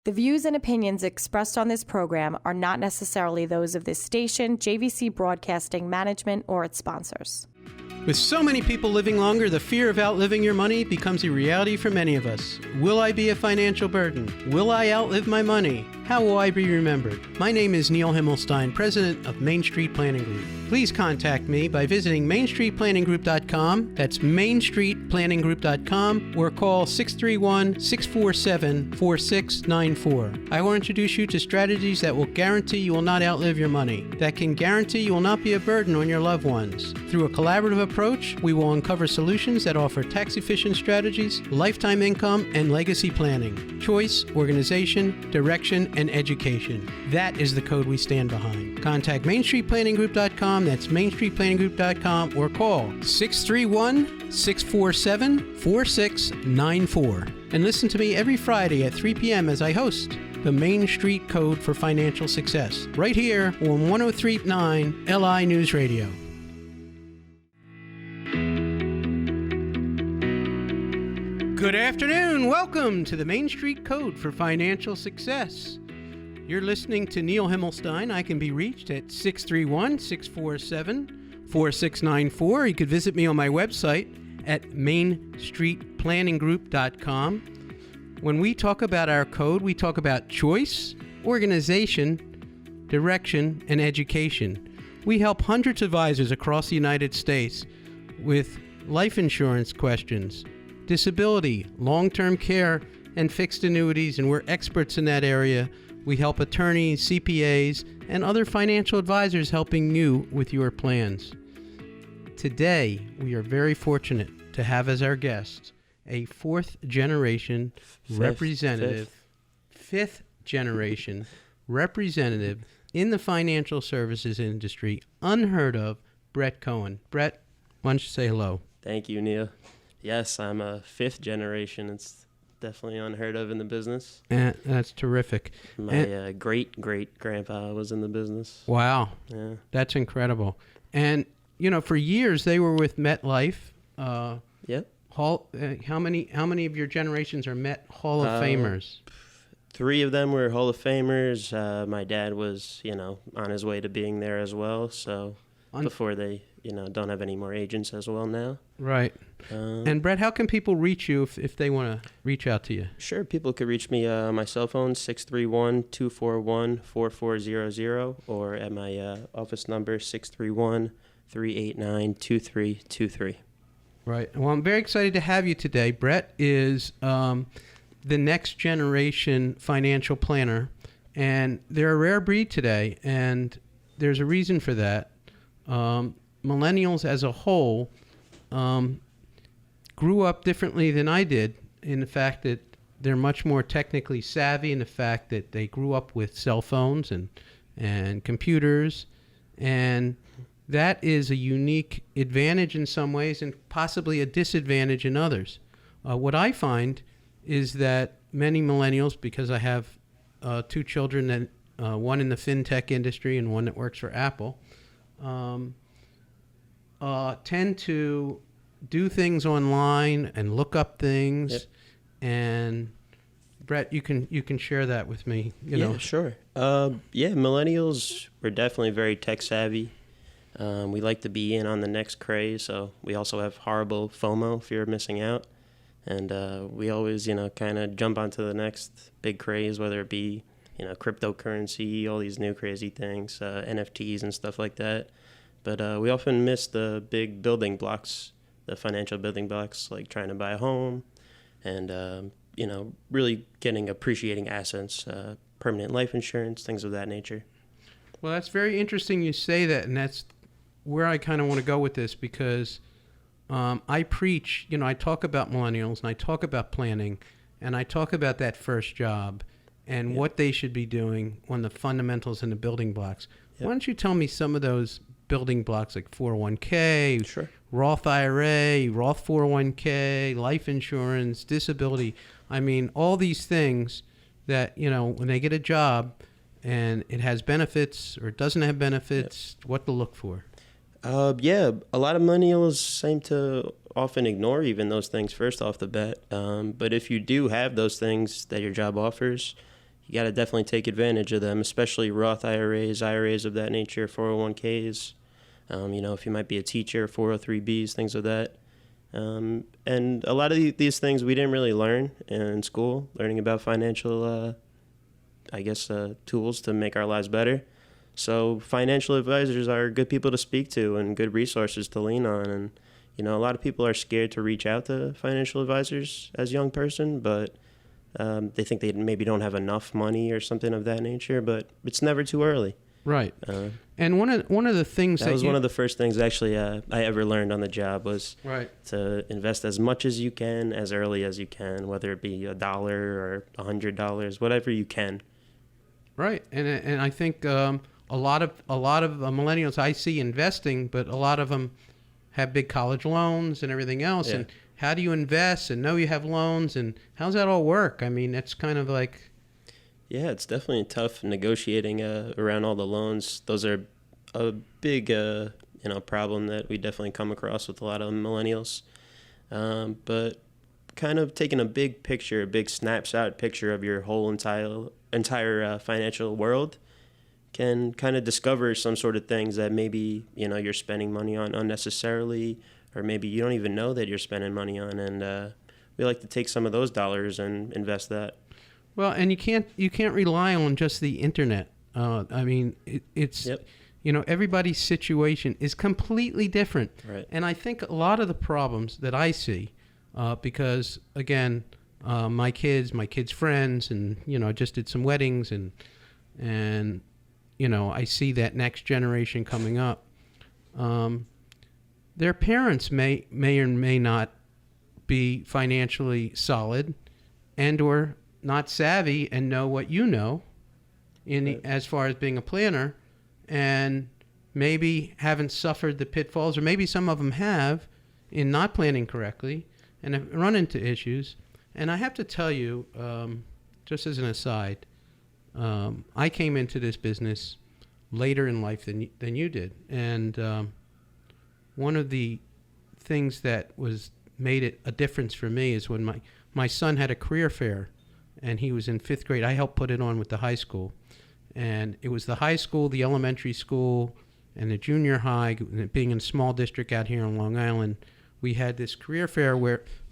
The views and opinions expressed on this program are not necessarily those of this station, JVC Broadcasting Management, or its sponsors. With so many people living longer, the fear of outliving your money becomes a reality for many of us. Will I be a financial burden? Will I outlive my money? How will I be remembered? My name is Neil Himmelstein, president of Main Street Planning Group. Please contact me by visiting mainstreetplanninggroup.com. That's mainstreetplanninggroup.com, or call 631-647-4694. I will introduce you to strategies that will guarantee you will not outlive your money, that can guarantee you will not be a burden on your loved ones. Through a collaborative approach, we will uncover solutions that offer tax-efficient strategies, lifetime income, and legacy planning, choice, organization, direction, and education. That is the code we stand behind. Contact mainstreetplanninggroup.com. That's mainstreetplanninggroup.com, or call 631-647-4694. And listen to me every Friday at 3 p.m. as I host the Main Street Code for Financial Success, right here on 103.9 LI News Radio. Good afternoon. Welcome to the Main Street Code for Financial Success. You're listening to Neil Himmelstein. I can be reached at 631-647-4694. You could visit me on my website at mainstreetplanninggroup.com. When we talk about our code, we talk about choice, organization, direction, and education. We help hundreds of advisors across the United States with life insurance questions, disability, long-term care, and fixed annuities, and we're experts in that area. We help attorneys, CPAs, and other financial advisors helping you with your plans. Today, we are very fortunate to have as our guest a fifth generation representative in the financial services industry, unheard of, Brett Cohen. Brett, why don't you say hello? Thank you, Neil. Yes, I'm a fifth generation. It's definitely unheard of in the business. That's terrific. My great-great-grandpa was in the business. Wow. Yeah. That's incredible. And, you know, for years they were with MetLife. Yep. How many of your generations are Met Hall of Famers? 3 of them were Hall of Famers. My dad was, on his way to being there as well. So before they, don't have any more agents as well now. Right. And Brett, how can people reach you if they want to reach out to you? Sure. People could reach me on my cell phone, 631-241-4400, or at my office number, 631-389-2323. Right. Well, I'm very excited to have you today. Brett is the next generation financial planner, and they're a rare breed today, and there's a reason for that. Millennials as a whole grew up differently than I did, in the fact that they're much more technically savvy, in the fact that they grew up with cell phones and computers, and that is a unique advantage in some ways and possibly a disadvantage in others. What I find is that many millennials, because I have 2 children, one in the fintech industry and one that works for Apple, tend to do things online and look up things. Yep. And Brett, you can share that with me. You know. Sure. Millennials were definitely very tech savvy. We like to be in on the next craze, so we also have horrible FOMO, fear of missing out. And we always, kind of jump onto the next big craze, whether it be, cryptocurrency, all these new crazy things, NFTs and stuff like that. But we often miss the big building blocks, the financial building blocks, like trying to buy a home and, really appreciating assets, permanent life insurance, things of that nature. Well, that's very interesting you say that, and that's where I kind of want to go with this, because I preach, I talk about millennials, and I talk about planning, and I talk about that first job and what they should be doing on the fundamentals and the building blocks. Yep. Why don't you tell me some of those building blocks, like 401k, sure, Roth IRA, Roth 401k, life insurance, disability. I mean, all these things that, when they get a job and it has benefits or it doesn't have benefits, what to look for. A lot of millennials seem to often ignore even those things first off the bat. But if you do have those things that your job offers, you got to definitely take advantage of them, especially Roth IRAs of that nature, 401ks. If you might be a teacher, 403bs, things of that. And a lot of these things we didn't really learn in school, learning about financial, tools to make our lives better. So financial advisors are good people to speak to and good resources to lean on. And, a lot of people are scared to reach out to financial advisors as a young person, but they think they maybe don't have enough money or something of that nature, but it's never too early. Right. And one of the things that was one of the first things actually I ever learned on the job was to invest as much as you can as early as you can, whether it be $1 or $100, whatever you can. Right. And I think a lot of millennials I see investing, but a lot of them have big college loans and everything else. Yeah. And how do you invest and know you have loans, and how's that all work? I mean, it's kind of like... Yeah, it's definitely tough negotiating around all the loans. Those are a big problem that we definitely come across with a lot of millennials. But kind of taking a big picture, a big snapshot picture of your whole entire financial world can kind of discover some sort of things that maybe you're spending money on unnecessarily, or maybe you don't even know that you're spending money on. And we like to take some of those dollars and invest that. Well, and you can't rely on just the internet. It's yep. Everybody's situation is completely different. Right. And I think a lot of the problems that I see, because again, my kids' friends, and I just did some weddings, and I see that next generation coming up. Their parents may or may not be financially solid, and or not savvy and know what you know as far as being a planner, and maybe haven't suffered the pitfalls, or maybe some of them have, in not planning correctly and have run into issues. And I have to tell you, just as an aside, I came into this business later in life than you did. And one of the things that made it a difference for me is when my son had a career fair, and he was in 5th grade. I helped put it on with the high school. And it was the high school, the elementary school, and the junior high. Being in a small district out here on Long Island, we had this career fair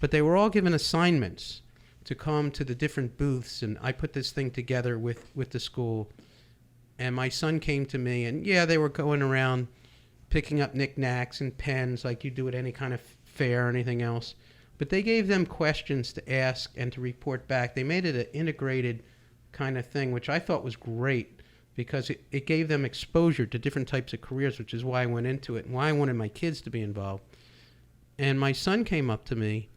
but they were all given assignments to come to the different booths. And I put this thing together with the school. And my son came to me, and they were going around picking up knickknacks and pens like you do at any kind of fair or anything else. But they gave them questions to ask and to report back. They made it an integrated kind of thing, which I thought was great, because it gave them exposure to different types of careers, which is why I went into it and why I wanted my kids to be involved. And my son came up to me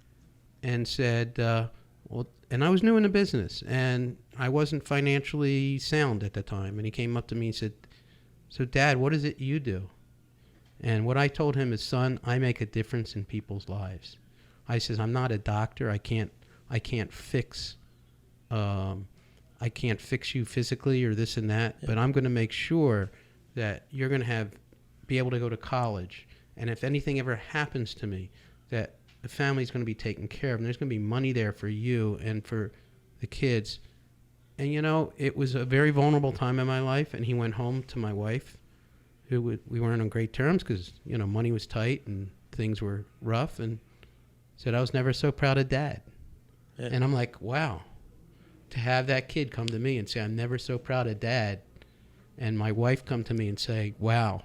and said, and I was new in the business, and I wasn't financially sound at the time. And he came up to me and said, "So, Dad, what is it you do?" And what I told him is, "Son, I make a difference in people's lives." I says, "I'm not a doctor. I can't fix you physically or this and that, but I'm going to make sure that you're going to be able to go to college, and if anything ever happens to me, that the family's going to be taken care of, and there's going to be money there for you and for the kids." And it was a very vulnerable time in my life. And he went home to my wife, who we weren't on great terms because money was tight and things were rough, and said, "I was never so proud of Dad." Yeah. And I'm like, wow, to have that kid come to me and say, "I'm never so proud of Dad," and my wife come to me and say, "Wow."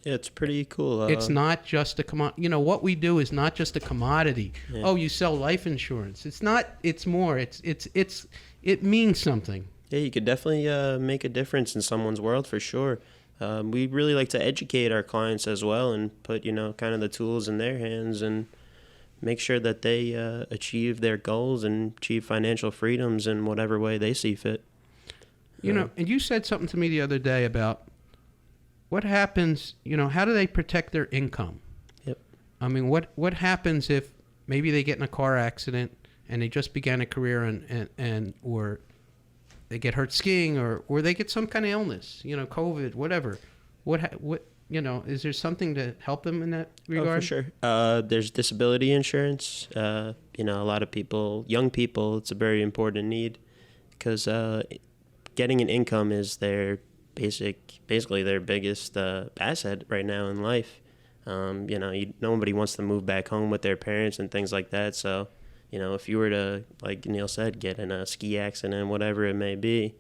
Yeah, it's pretty cool. It's not just a commodity. What we do is not just a commodity. Yeah. Oh, you sell life insurance. It's not. It's more. It means something. Yeah, you could definitely make a difference in someone's world for sure. We really like to educate our clients as well, and put kind of the tools in their hands, and make sure that they achieve their goals and achieve financial freedoms in whatever way they see fit. And you said something to me the other day about what happens, how do they protect their income? Yep. I mean, what happens if maybe they get in a car accident and they just began a career and or they get hurt skiing, or they get some kind of illness, COVID, whatever. What is there something to help them in that regard? Oh, for sure. There's disability insurance. A lot of people, young people, it's a very important need, because getting an income is basically their biggest asset right now in life. Nobody wants to move back home with their parents and things like that. So, if you were to, like Neil said, get in a ski accident, whatever it may be,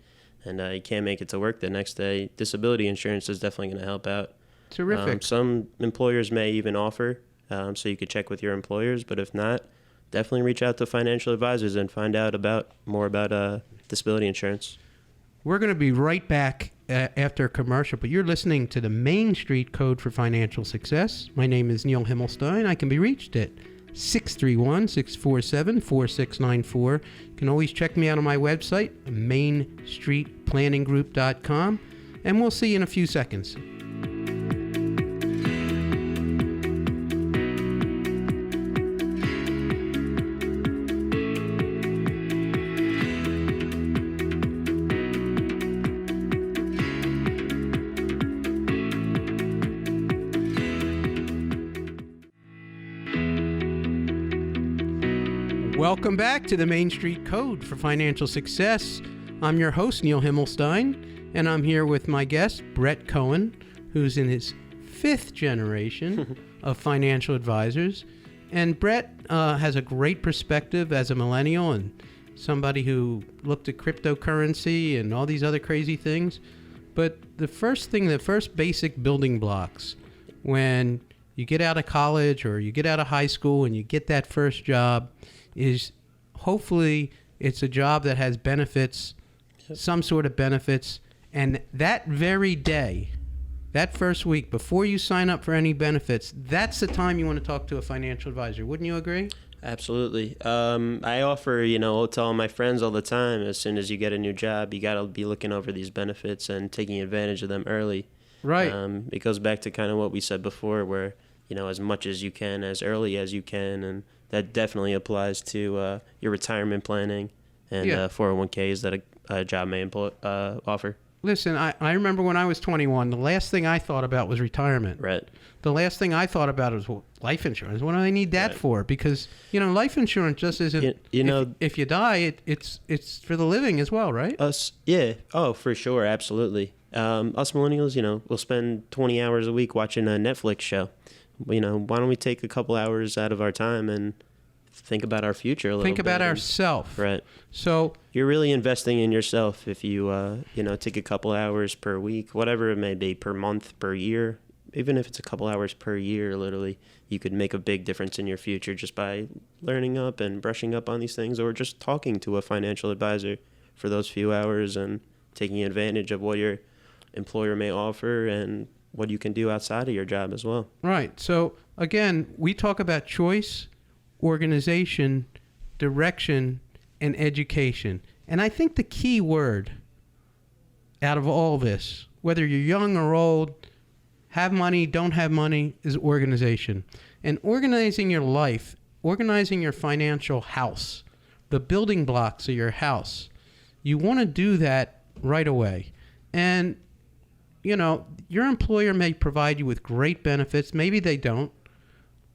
and you can't make it to work the next day, disability insurance is definitely going to help out. Terrific. Some employers may even offer, so you could check with your employers, but if not, definitely reach out to financial advisors and find out more about disability insurance. We're going to be right back after a commercial, but you're listening to the Main Street Code for Financial Success. My name is Neil Himmelstein. I can be reached at 631-647-4694. You can always check me out on my website, mainstreetplanninggroup.com, and we'll see you in a few seconds. Welcome back to the Main Street Code for Financial Success. I'm your host, Neil Himmelstein, and I'm here with my guest, Brett Cohen, who's in his 5th generation of financial advisors. And Brett has a great perspective as a millennial and somebody who looked at cryptocurrency and all these other crazy things. But the first basic building blocks when you get out of college or you get out of high school and you get that first job is hopefully it's a job that has benefits, some sort of benefits, and that very day, that first week, before you sign up for any benefits, that's the time you want to talk to a financial advisor. Wouldn't you agree? Absolutely. I offer, I'll tell my friends all the time, as soon as you get a new job, you got to be looking over these benefits and taking advantage of them early. Right. It goes back to kind of what we said before, where, as much as you can, as early as you can, and that definitely applies to your retirement planning and 401ks that a job may offer. Listen, I remember when I was 21, the last thing I thought about was retirement. Right. The last thing I thought about was life insurance. What do I need that for? Because, life insurance just isn't, if you die, it's for the living as well, right? Us, yeah. Oh, for sure. Absolutely. Us millennials, we'll spend 20 hours a week watching a Netflix show. Why don't we take a couple hours out of our time and think about our future a little bit? Think about ourselves. Right. So you're really investing in yourself if you, take a couple hours per week, whatever it may be, per month, per year. Even if it's a couple hours per year, literally, you could make a big difference in your future just by learning up and brushing up on these things, or just talking to a financial advisor for those few hours and taking advantage of what your employer may offer and what you can do outside of your job as well. Right. So again, we talk about choice, organization, direction, and education. And I think the key word out of all this, whether you're young or old, have money, don't have money, is organization. And organizing your life, organizing your financial house, the building blocks of your house, you want to do that right away. And your employer may provide you with great benefits. Maybe they don't.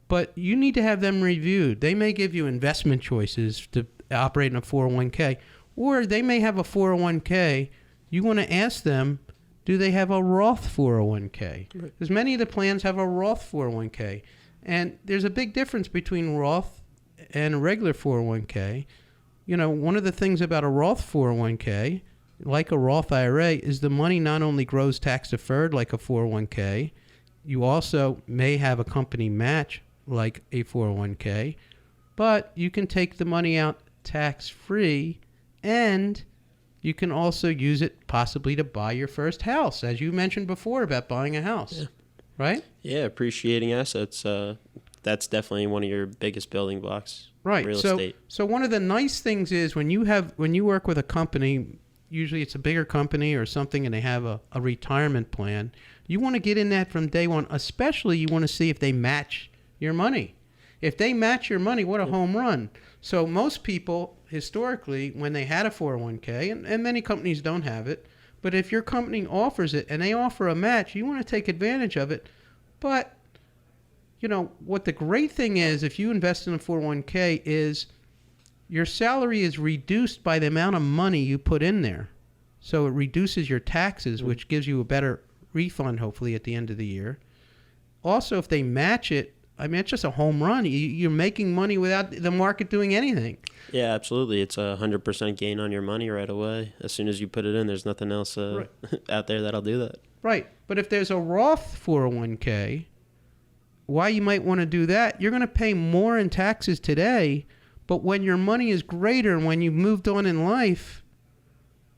But you need to have them reviewed. They may give you investment choices to operate in a 401k. Or they may have a 401k. You want to ask them, do they have a Roth 401k? Because many of the plans have a Roth 401k. And there's a big difference between Roth and a regular 401k. One of the things about a Roth 401k, like a Roth IRA, is the money not only grows tax deferred like a 401k, you also may have a company match like a 401k, but you can take the money out tax free, and you can also use it possibly to buy your first house, as you mentioned before about buying a house. Right? Yeah, appreciating assets. That's definitely one of your biggest building blocks. Right. Real estate. So one of the nice things is when you work with a company, usually it's a bigger company or something, and they have a retirement plan, you want to get in that from day one. Especially you want to see if they match your money. If they match your money, what a home run. So most people, historically, when they had a 401k, and many companies don't have it, but if your company offers it and they offer a match, you want to take advantage of it. But, what the great thing is, if you invest in a 401k, is your salary is reduced by the amount of money you put in there. So it reduces your taxes, which gives you a better refund, hopefully, at the end of the year. Also, if they match it, I mean, it's just a home run. You're making money without the market doing anything. Yeah, absolutely. It's 100% gain on your money right away. As soon as you put it in, there's nothing else out there that'll do that. Right. But if there's a Roth 401k, why you might want to do that, you're going to pay more in taxes today, but when your money is greater and when you've moved on in life,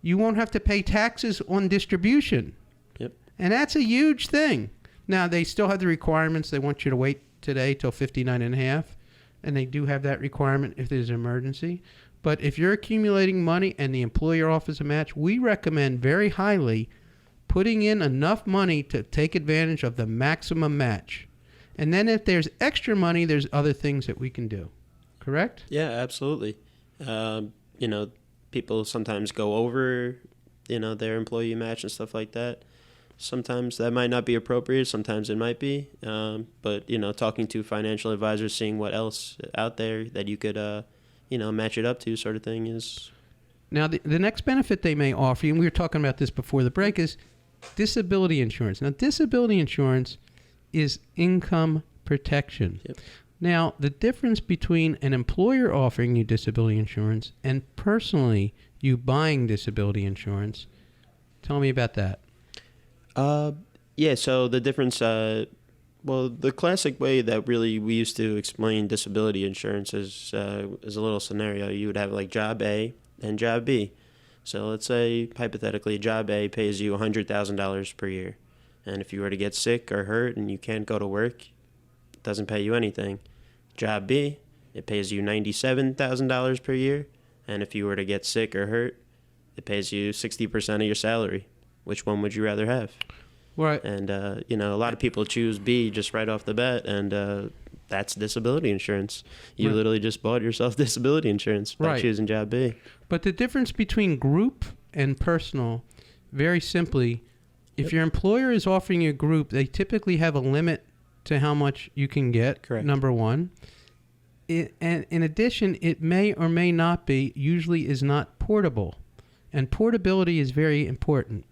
you won't have to pay taxes on distribution. Yep. And that's a huge thing. Now, they still have the requirements. They want you to wait today till 59 and a half, and they do have that requirement if there's an emergency. But if you're accumulating money and the employer offers a match, we recommend very highly putting in enough money to take advantage of the maximum match. And then if there's extra money, there's other things that we can do. Correct? Yeah, absolutely. People sometimes go over, their employee match and stuff like that. Sometimes that might not be appropriate. Sometimes it might be. But, talking to financial advisors, seeing what else out there that you could, match it up to sort of thing is. Now, the next benefit they may offer you, and we were talking about this before the break, is disability insurance. Now, disability insurance is income protection. Yep. Now, the difference between an employer offering you disability insurance and personally you buying disability insurance, tell me about that. So the difference, the classic way that really we used to explain disability insurance is a little scenario. You would have like job A and job B. So let's say, hypothetically, job A pays you $100,000 per year. And if you were to get sick or hurt and you can't go to work, it doesn't pay you anything. Job B, it pays you $97,000 per year. And if you were to get sick or hurt, it pays you 60% of your salary. Which one would you rather have? Right. And, a lot of people choose B just right off the bat, and that's disability insurance. You Right. literally just bought yourself disability insurance by choosing job B. But the difference between group and personal, very simply, if your employer is offering you a group, they typically have a limit to how much you can get, Correct. Number one. And in addition, it may or may not be, usually is not portable. And portability is very important.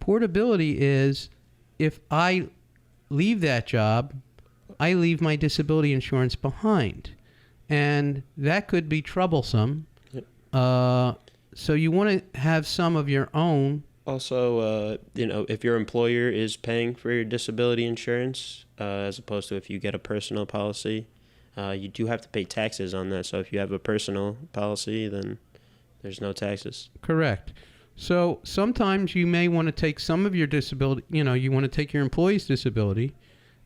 Portability is, if I leave that job, I leave my disability insurance behind. And that could be troublesome. Yep. So you want to have some of your own. Also, if your employer is paying for your disability insurance, as opposed to if you get a personal policy, you do have to pay taxes on that. So if you have a personal policy, then there's no taxes. Correct. So sometimes you may want to take some of your disability, you want to take your employee's disability,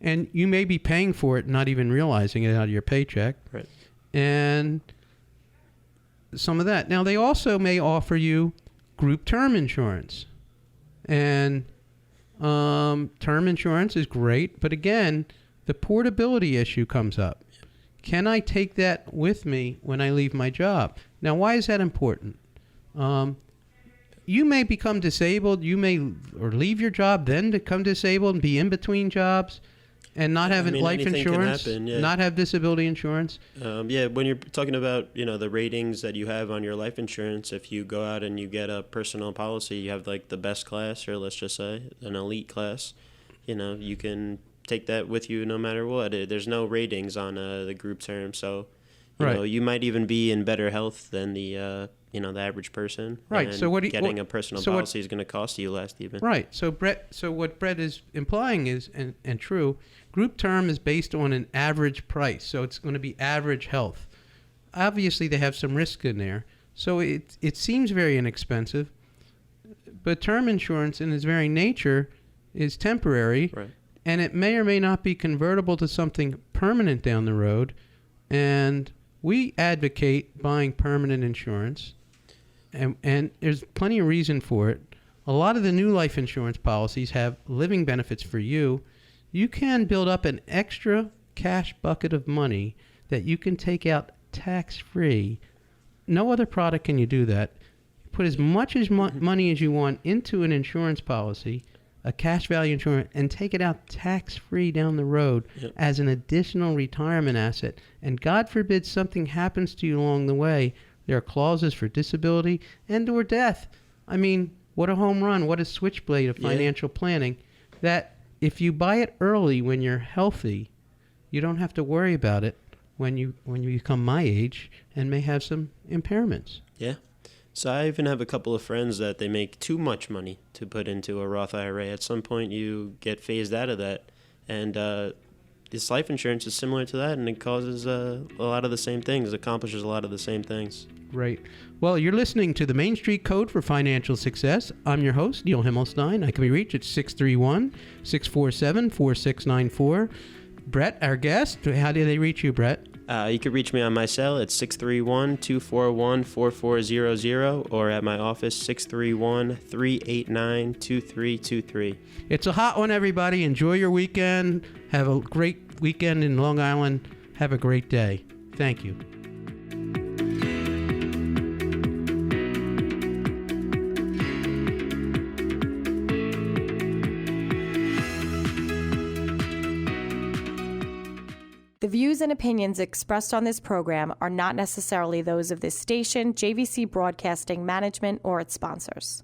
and you may be paying for it, not even realizing it out of your paycheck. Right. And some of that. Now, they also may offer you group term insurance. And term insurance is great, but again, the portability issue comes up. Can I take that with me when I leave my job? Now, why is that important? You may become disabled. You may or leave your job, then become disabled and be in between jobs and not have life insurance, not have disability insurance. When you're talking about, the ratings that you have on your life insurance, if you go out and you get a personal policy, you have like the best class, or let's just say an elite class, you can take that with you no matter what. There's no ratings on the group term. So, you might even be in better health than the average person. Right. And so getting a personal policy is going to cost you less even. Right. So what Brett is implying is, and true, group term is based on an average price. So it's going to be average health. Obviously, they have some risk in there. So it seems very inexpensive. But term insurance in its very nature is temporary. Right. And it may or may not be convertible to something permanent down the road. And we advocate buying permanent insurance. And there's plenty of reason for it. A lot of the new life insurance policies have living benefits for you. You can build up an extra cash bucket of money that you can take out tax-free. No other product can you do that. Put as much money as you want into an insurance policy, a cash value insurance, and take it out tax-free down the road as an additional retirement asset. And God forbid something happens to you along the way, There are clauses for disability and or death. I mean, what a home run, what a switchblade of financial planning, that if you buy it early when you're healthy, you don't have to worry about it when you become my age and may have some impairments. Yeah. So I even have a couple of friends that they make too much money to put into a Roth IRA. At some point, you get phased out of that. And this life insurance is similar to that, and it causes a lot of the same things, accomplishes a lot of the same things. Right. Well, you're listening to the Main Street Code for Financial Success. I'm your host, Neil Himmelstein. I can be reached at 631-647-4694. Brett, our guest, how do they reach you, Brett? You can reach me on my cell at 631-241-4400 or at my office, 631-389-2323. It's a hot one, everybody. Enjoy your weekend. Have a great weekend in Long Island. Have a great day. Thank you. The views and opinions expressed on this program are not necessarily those of this station, JVC Broadcasting Management, or its sponsors.